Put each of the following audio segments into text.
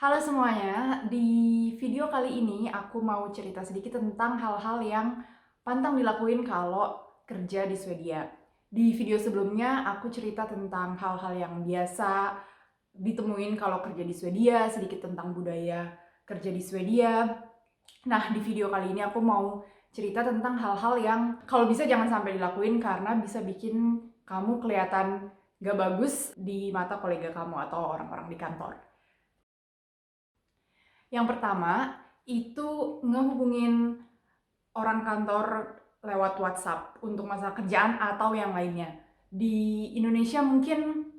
Halo semuanya, di video kali ini aku mau cerita sedikit tentang hal-hal yang pantang dilakuin kalau kerja di Swedia. Di video sebelumnya aku cerita tentang hal-hal yang biasa ditemuin kalau kerja di Swedia, sedikit tentang budaya kerja di Swedia. Nah, di video kali ini aku mau cerita tentang hal-hal yang kalau bisa jangan sampai dilakuin karena bisa bikin kamu kelihatan gak bagus di mata kolega kamu atau orang-orang di kantor. Yang pertama, itu ngehubungin orang kantor lewat WhatsApp untuk masalah kerjaan atau yang lainnya. Di Indonesia mungkin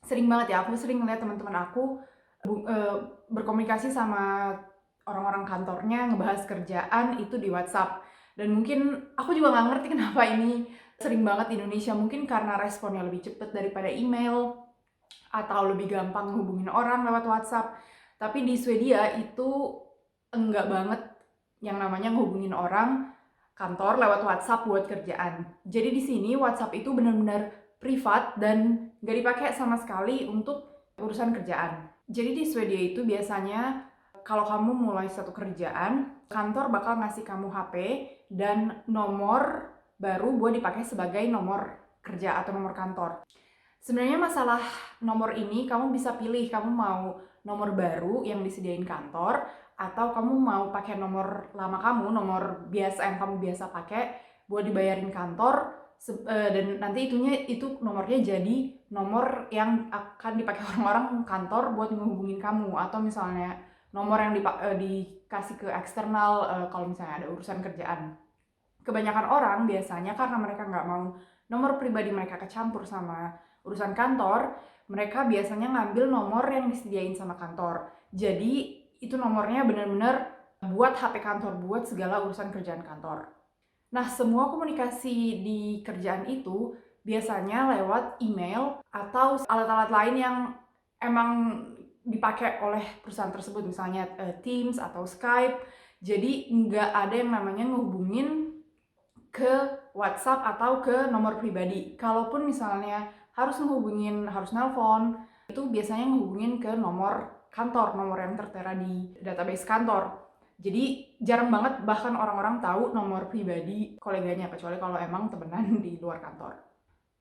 sering banget ya, aku sering ngeliat teman-teman aku berkomunikasi sama orang-orang kantornya ngebahas kerjaan itu di WhatsApp. Dan mungkin aku juga nggak ngerti kenapa ini sering banget di Indonesia. Mungkin karena responnya lebih cepat daripada email atau lebih gampang ngehubungin orang lewat WhatsApp. Tapi di Swedia itu enggak banget yang namanya ngehubungin orang kantor lewat WhatsApp buat kerjaan. Jadi di sini WhatsApp itu benar-benar privat dan nggak dipakai sama sekali untuk urusan kerjaan. Jadi di Swedia itu biasanya kalau kamu mulai satu kerjaan, kantor bakal ngasih kamu HP dan nomor baru buat dipakai sebagai nomor kerja atau nomor kantor. Sebenarnya masalah nomor ini kamu bisa pilih kamu mau nomor baru yang disediain kantor atau kamu mau pakai nomor lama kamu, nomor biasa yang kamu biasa pakai buat dibayarin kantor dan nanti itu nomornya jadi nomor yang akan dipakai orang-orang kantor buat menghubungin kamu atau misalnya nomor yang dikasih ke eksternal kalau misalnya ada urusan kerjaan. Kebanyakan orang biasanya karena mereka nggak mau nomor pribadi mereka kecampur sama urusan kantor, mereka biasanya ngambil nomor yang disediain sama kantor. Jadi itu nomornya benar-benar buat HP kantor, buat segala urusan kerjaan kantor. Nah, semua komunikasi di kerjaan itu biasanya lewat email atau alat-alat lain yang emang dipakai oleh perusahaan tersebut, misalnya Teams atau Skype. Jadi nggak ada yang namanya ngehubungin ke WhatsApp atau ke nomor pribadi. Kalaupun misalnya harus nelpon, itu biasanya ngehubungin ke nomor kantor, nomor yang tertera di database kantor. Jadi jarang banget bahkan orang-orang tahu nomor pribadi koleganya, kecuali kalau emang temenan di luar kantor.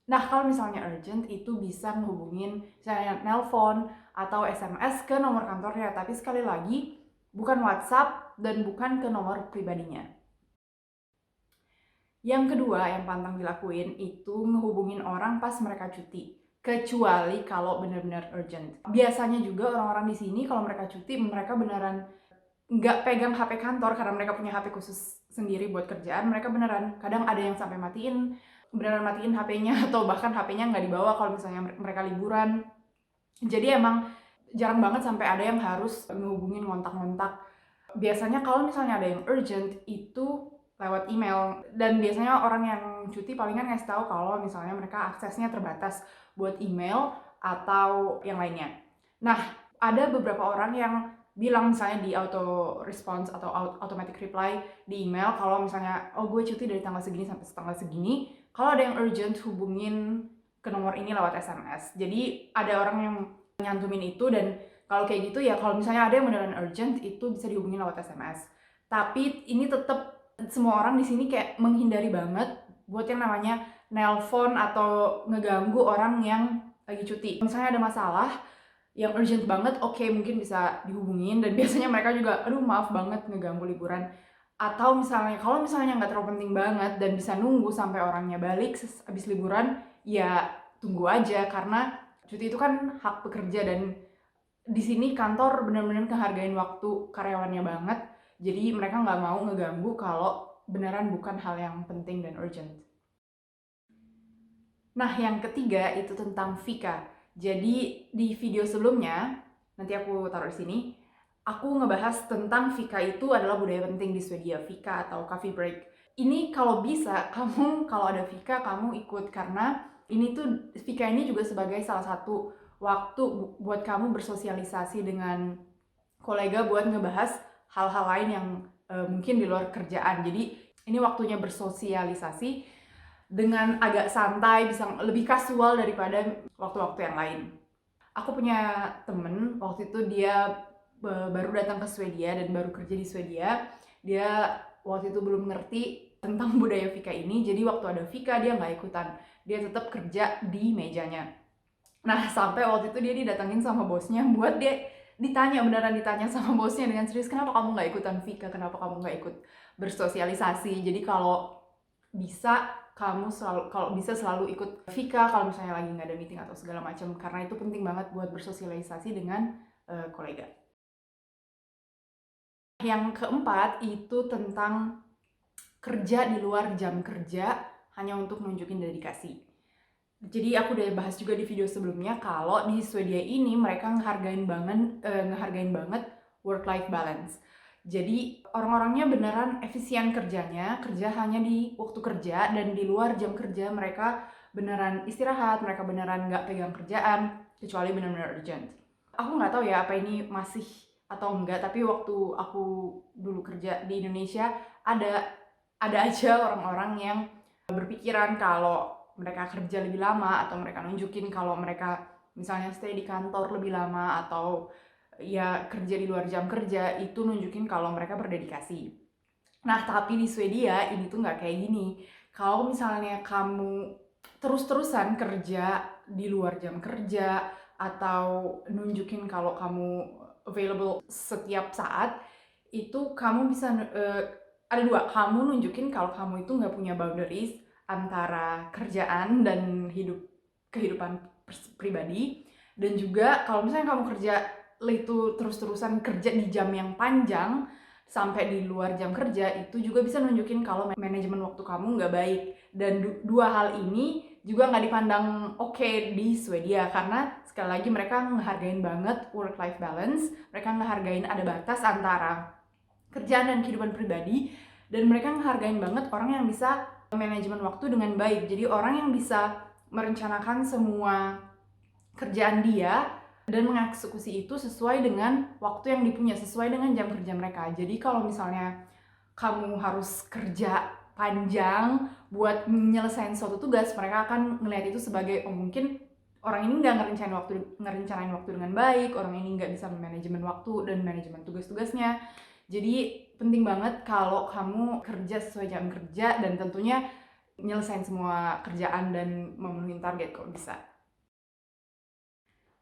Nah, kalau misalnya urgent itu bisa ngehubungin misalnya nelpon atau SMS ke nomor kantornya, tapi sekali lagi bukan WhatsApp dan bukan ke nomor pribadinya. Yang kedua yang pantang dilakuin itu ngehubungin orang pas mereka cuti. Kecuali kalau benar-benar urgent. Biasanya juga orang-orang di sini kalau mereka cuti, mereka beneran nggak pegang HP kantor karena mereka punya HP khusus sendiri buat kerjaan. Mereka beneran, kadang ada yang sampai beneran matiin HP-nya atau bahkan HP-nya nggak dibawa kalau misalnya mereka liburan. Jadi emang jarang banget sampai ada yang harus ngehubungin ngontak-ngontak. Biasanya kalau misalnya ada yang urgent itu lewat email, dan biasanya orang yang cuti palingan ngasih tahu kalau misalnya mereka aksesnya terbatas buat email atau yang lainnya. Nah, ada beberapa orang yang bilang misalnya di auto response atau automatic reply di email kalau misalnya oh gue cuti dari tanggal segini sampai tanggal segini, kalau ada yang urgent hubungin ke nomor ini lewat SMS. Jadi ada orang yang nyantumin itu, dan kalau kayak gitu ya kalau misalnya ada yang beneran urgent itu bisa dihubungin lewat SMS. Tapi ini tetap semua orang di sini kayak menghindari banget buat yang namanya nelpon atau ngeganggu orang yang lagi cuti. Misalnya ada masalah yang urgent banget, oke, mungkin bisa dihubungin, dan biasanya mereka juga, aduh maaf banget ngeganggu liburan. Atau misalnya, kalau misalnya nggak terlalu penting banget dan bisa nunggu sampai orangnya balik habis liburan, ya tunggu aja, karena cuti itu kan hak pekerja, dan di sini kantor benar-benar ngehargain waktu karyawannya banget. Jadi mereka nggak mau ngeganggu kalau beneran bukan hal yang penting dan urgent. Nah, yang ketiga itu tentang Vika. Jadi di video sebelumnya, nanti aku taruh di sini, aku ngebahas tentang Vika itu adalah budaya penting di Swedia, Vika atau coffee break. Ini kalau bisa, kamu kalau ada Vika, kamu ikut, karena Vika ini juga sebagai salah satu waktu buat kamu bersosialisasi dengan kolega buat ngebahas hal-hal lain yang mungkin di luar kerjaan. Jadi ini waktunya bersosialisasi dengan agak santai, bisa lebih kasual daripada waktu-waktu yang lain. Aku punya temen, waktu itu dia baru datang ke Swedia dan baru kerja di Swedia. Dia waktu itu belum ngerti tentang budaya fika ini, jadi waktu ada fika dia nggak ikutan, dia tetap kerja di mejanya. Nah, sampai waktu itu dia didatangin sama bosnya buat dia beneran ditanya sama bosnya dengan serius, kenapa kamu nggak ikutan fika, kenapa kamu nggak ikut bersosialisasi. Jadi kalau bisa kalau bisa selalu ikut fika kalau misalnya lagi nggak ada meeting atau segala macam, karena itu penting banget buat bersosialisasi dengan kolega. Yang keempat itu tentang kerja di luar jam kerja hanya untuk nunjukin dedikasi. Jadi aku udah bahas juga di video sebelumnya kalau di Swedia ini mereka ngehargain banget work-life balance. Jadi orang-orangnya beneran efisien kerjanya, kerja hanya di waktu kerja, dan di luar jam kerja mereka beneran istirahat, mereka beneran nggak pegang kerjaan, kecuali bener-bener urgent. Aku nggak tahu ya apa ini masih atau enggak, tapi waktu aku dulu kerja di Indonesia ada aja orang-orang yang berpikiran kalau mereka kerja lebih lama, atau mereka nunjukin kalau mereka misalnya stay di kantor lebih lama, atau ya kerja di luar jam kerja, itu nunjukin kalau mereka berdedikasi. Nah, tapi di Swedia ini tuh nggak kayak gini. Kalau misalnya kamu terus-terusan kerja di luar jam kerja, atau nunjukin kalau kamu available setiap saat, itu kamu bisa ada dua, kamu nunjukin kalau kamu itu nggak punya boundaries antara kerjaan dan kehidupan pribadi. Dan juga kalau misalnya kamu kerja itu terus-terusan kerja di jam yang panjang sampai di luar jam kerja, itu juga bisa nunjukin kalau manajemen waktu kamu nggak baik. Dan dua hal ini juga nggak dipandang oke di Swedia, karena sekali lagi mereka ngehargain banget work-life balance, mereka ngehargain ada batas antara kerjaan dan kehidupan pribadi, dan mereka ngehargain banget orang yang bisa manajemen waktu dengan baik. Jadi orang yang bisa merencanakan semua kerjaan dia dan mengeksekusi itu sesuai dengan waktu yang dipunya, sesuai dengan jam kerja mereka. Jadi kalau misalnya kamu harus kerja panjang buat menyelesaikan suatu tugas, mereka akan ngelihat itu sebagai, oh mungkin orang ini nggak ngerencanain waktu dengan baik, orang ini nggak bisa manajemen waktu dan manajemen tugas-tugasnya. Jadi penting banget kalau kamu kerja sesuai jam kerja, dan tentunya nyelesain semua kerjaan dan memenuhi target kalau bisa.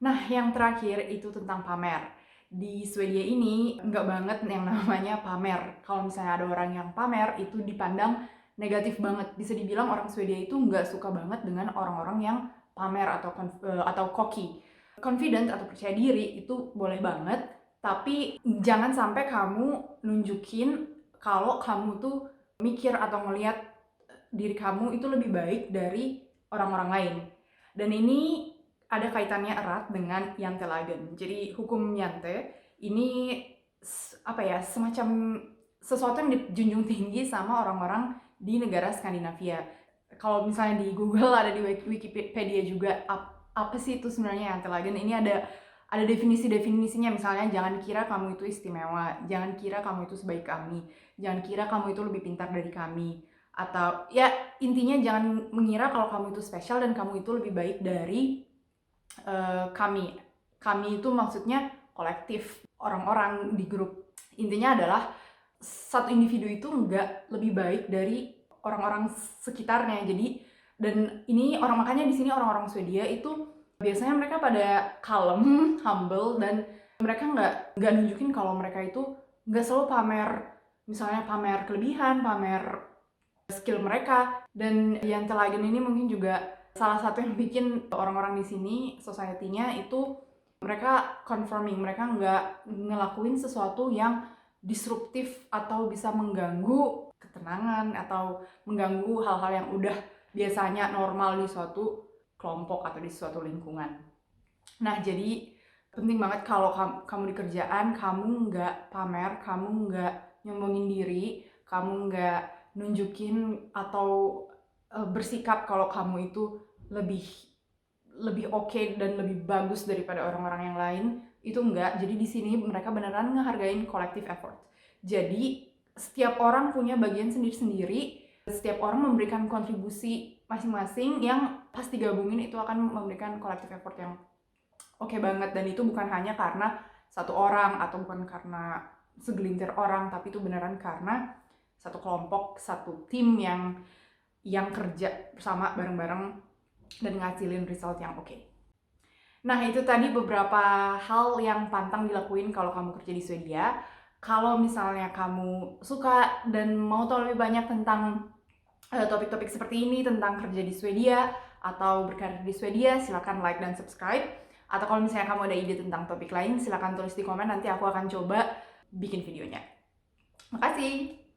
Nah, yang terakhir itu tentang pamer. Di Swedia ini nggak banget yang namanya pamer. Kalau misalnya ada orang yang pamer, itu dipandang negatif banget. Bisa dibilang orang Swedia itu nggak suka banget dengan orang-orang yang pamer atau cocky. Confident atau percaya diri itu boleh banget, tapi jangan sampai kamu nunjukin kalau kamu tuh mikir atau ngelihat diri kamu itu lebih baik dari orang-orang lain. Dan ini ada kaitannya erat dengan Jantelagen. Jadi hukum Jante ini semacam sesuatu yang dijunjung tinggi sama orang-orang di negara Skandinavia. Kalau misalnya di Google, ada di Wikipedia juga, apa sih itu sebenarnya Jantelagen. Ini ada definisi-definisinya. Misalnya, jangan kira kamu itu istimewa, jangan kira kamu itu sebaik kami, jangan kira kamu itu lebih pintar dari kami, atau ya intinya jangan mengira kalau kamu itu spesial dan kamu itu lebih baik dari kami. Kami itu maksudnya kolektif, orang-orang di grup. Intinya adalah satu individu itu nggak lebih baik dari orang-orang sekitarnya. Jadi, dan ini makanya di sini orang-orang Swedia itu biasanya mereka pada kalem, humble, dan mereka nggak nunjukin kalau mereka itu nggak selalu pamer, misalnya pamer kelebihan, pamer skill mereka. Dan Jantelagen ini mungkin juga salah satu yang bikin orang-orang di sini, society-nya itu mereka conforming, mereka nggak ngelakuin sesuatu yang disruptif atau bisa mengganggu ketenangan atau mengganggu hal-hal yang udah biasanya normal di suatu kelompok atau di suatu lingkungan. Nah, jadi penting banget kalau kamu di kerjaan, kamu nggak pamer, kamu nggak nyombongin diri, kamu nggak nunjukin atau bersikap kalau kamu itu lebih oke dan lebih bagus daripada orang-orang yang lain. Itu enggak. Jadi di sini mereka beneran ngehargain collective effort. Jadi setiap orang punya bagian sendiri-sendiri, setiap orang memberikan kontribusi masing-masing yang pasti gabungin itu akan memberikan collective effort yang oke banget. Dan itu bukan hanya karena satu orang atau bukan karena segelintir orang, tapi itu beneran karena satu kelompok, satu tim yang kerja bersama bareng-bareng dan ngasilin result yang oke. Nah, itu tadi beberapa hal yang pantang dilakuin kalau kamu kerja di Swedia. Kalau misalnya kamu suka dan mau tahu lebih banyak tentang topik-topik seperti ini, tentang kerja di Swedia atau berkarir di Swedia, silakan like dan subscribe. Atau kalau misalnya kamu ada ide tentang topik lain, silakan tulis di komen, nanti aku akan coba bikin videonya. Makasih!